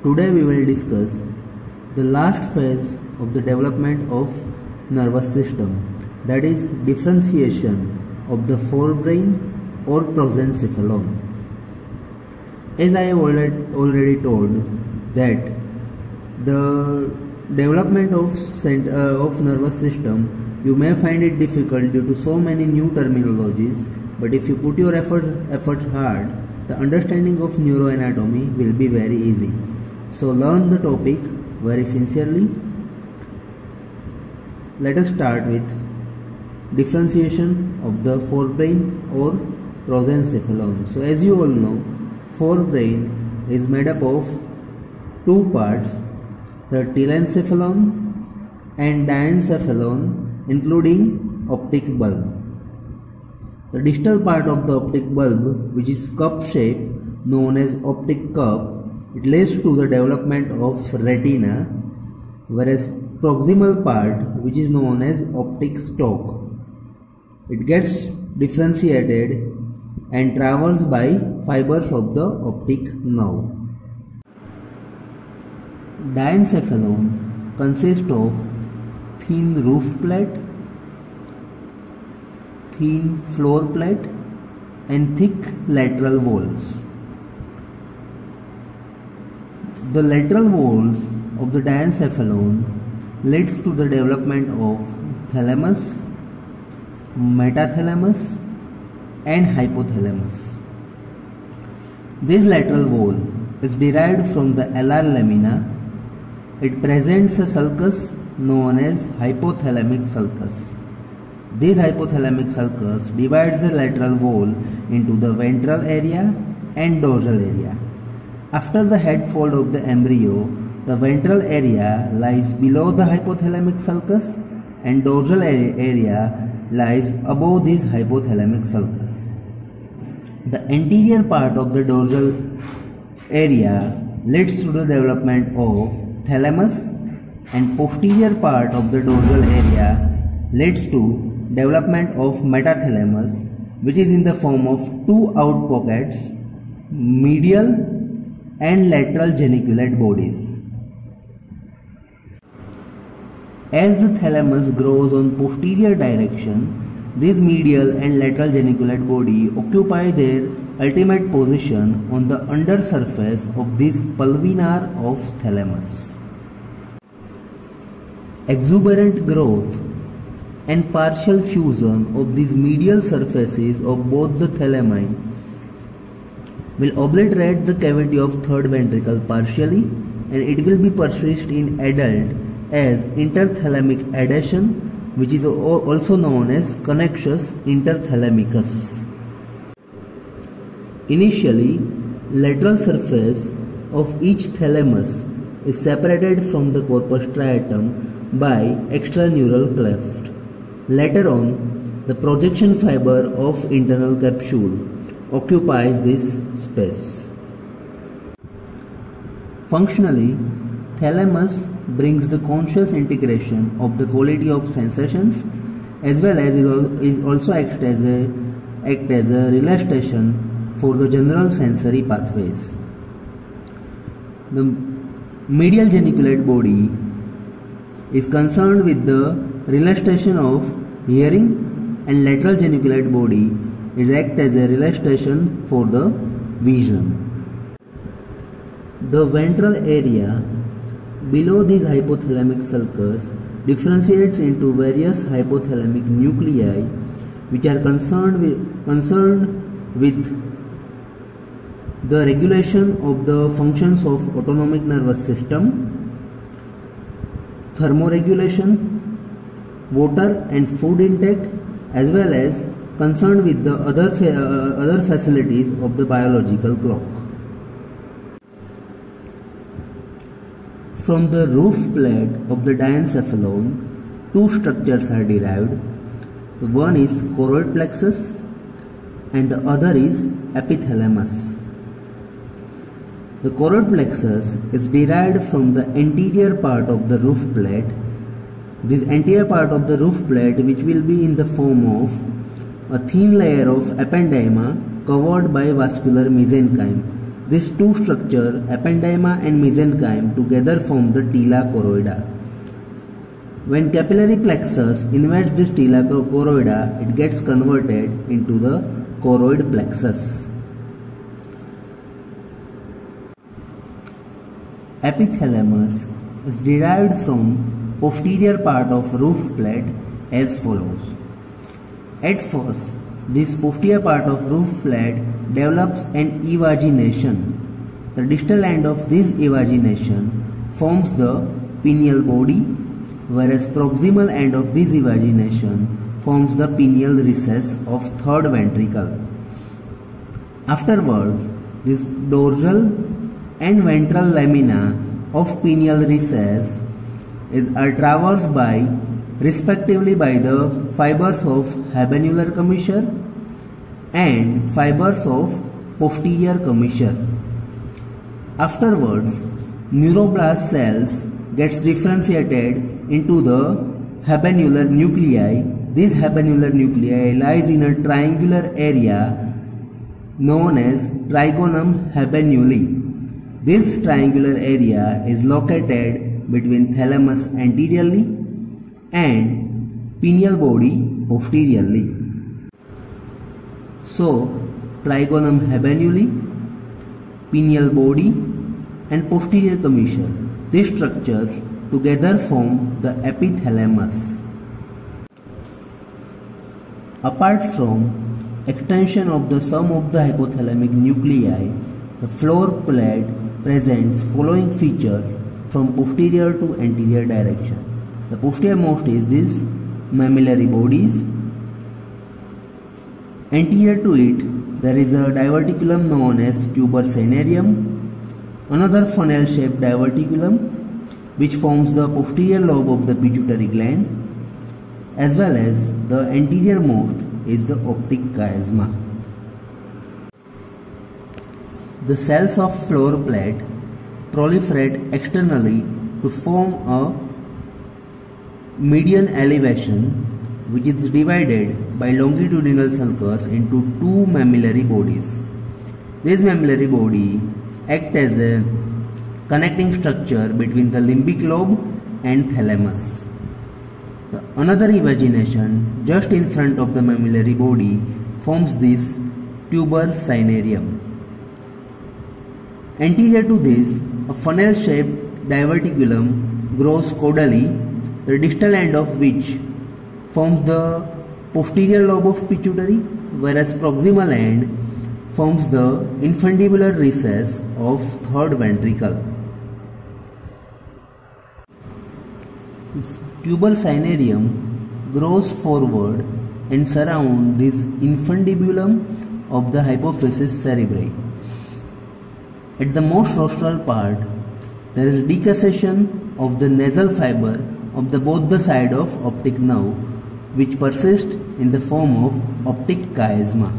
Today we will discuss the last phase of the development of nervous system, that is differentiation of the forebrain or prosencephalon. As I have already told that the development of nervous system, you may find it difficult due to so many new terminologies, but if you put your efforts hard, the understanding of neuroanatomy will be very easy. So learn the topic very sincerely. Let us start with differentiation of the forebrain or prosencephalon. So as you all know, forebrain is made up of two parts, the telencephalon and diencephalon, including optic bulb. The distal part of the optic bulb, which is cup shape known as optic cup, it leads to the development of retina, whereas proximal part, which is known as optic stalk, it gets differentiated and traversed by fibers of the optic nerve. Diencephalon consists of thin roof plate, thin floor plate and thick lateral walls. The lateral walls of the diencephalon leads to the development of thalamus, metathalamus and hypothalamus. This lateral wall is derived from the alar lamina. It presents a sulcus known as hypothalamic sulcus. This hypothalamic sulcus divides the lateral wall into the ventral area and dorsal area. After the head fold of the embryo, the ventral area lies below the hypothalamic sulcus and dorsal area lies above this hypothalamic sulcus. The anterior part of the dorsal area leads to the development of thalamus and posterior part of the dorsal area leads to development of metathalamus, which is in the form of two out pockets, medial and lateral geniculate bodies. As the thalamus grows on posterior direction, this medial and lateral geniculate body occupy their ultimate position on the undersurface of this pulvinar of thalamus. Exuberant growth and partial fusion of these medial surfaces of both the thalami will obliterate the cavity of third ventricle partially, and it will be persist in adult as interthalamic adhesion, which is also known as connexus interthalamicus. Initially, lateral surface of each thalamus is separated from the corpus striatum by extraneural cleft. Later on, the projection fiber of internal capsule occupies this space. Functionally, thalamus brings the conscious integration of the quality of sensations as well as is also act as a relay station for the general sensory pathways. The medial geniculate body is concerned with the relay station of hearing, and lateral geniculate body it acts as a relay station for the vision. The ventral area below this hypothalamic sulcus differentiates into various hypothalamic nuclei which are concerned with the regulation of the functions of autonomic nervous system, thermoregulation, water and food intake, as well as concerned with the other facilities of the biological clock. From the roof plate of the diencephalon, two structures are derived. One is choroid plexus and the other is epithalamus. The choroid plexus is derived from the anterior part of the roof plate. This anterior part of the roof plate, which will be in the form of a thin layer of ependyma covered by vascular mesenchyme, These two structures, ependyma and mesenchyme, together form the tila choroida. When capillary plexus invades this tila choroida, it gets converted into the choroid plexus. Epithalamus is derived from posterior part of roof plate as follows. At first, this posterior part of roof plate develops an evagination. The distal end of this evagination forms the pineal body, whereas proximal end of this evagination forms the pineal recess of third ventricle. Afterwards, this dorsal and ventral lamina of pineal recess are traversed by respectively by the fibers of habenular commissure and fibers of posterior commissure. Afterwards, neuroblast cells gets differentiated into the habenular nuclei. This habenular nuclei lies in a triangular area known as trigonum habenuli. This triangular area is located between thalamus anteriorly and pineal body posteriorly. So, trigonum habenuli, pineal body and posterior commissure, these structures together form the epithalamus. Apart from extension of the sum of the hypothalamic nuclei, the floor plate presents following features from posterior to anterior direction. The posteriormost is this mammillary bodies. Anterior to it, there is a diverticulum known as tuber cinereum, another funnel-shaped diverticulum which forms the posterior lobe of the pituitary gland, as well as the anteriormost is the optic chiasma. The cells of floor plate proliferate externally to form a median elevation which is divided by longitudinal sulcus into two mammillary bodies. This mammillary body acts as a connecting structure between the limbic lobe and thalamus. Another evagination just in front of the mammillary body forms this tuber cinereum. Anterior to this, a funnel-shaped diverticulum grows caudally, the distal end of which forms the posterior lobe of pituitary, whereas proximal end forms the infundibular recess of third ventricle. This tuber cinereum grows forward and surrounds this infundibulum of the hypophysis cerebri. At the most rostral part, there is decussation of the nasal fiber of both the side of optic nerve, which persists in the form of optic chiasma.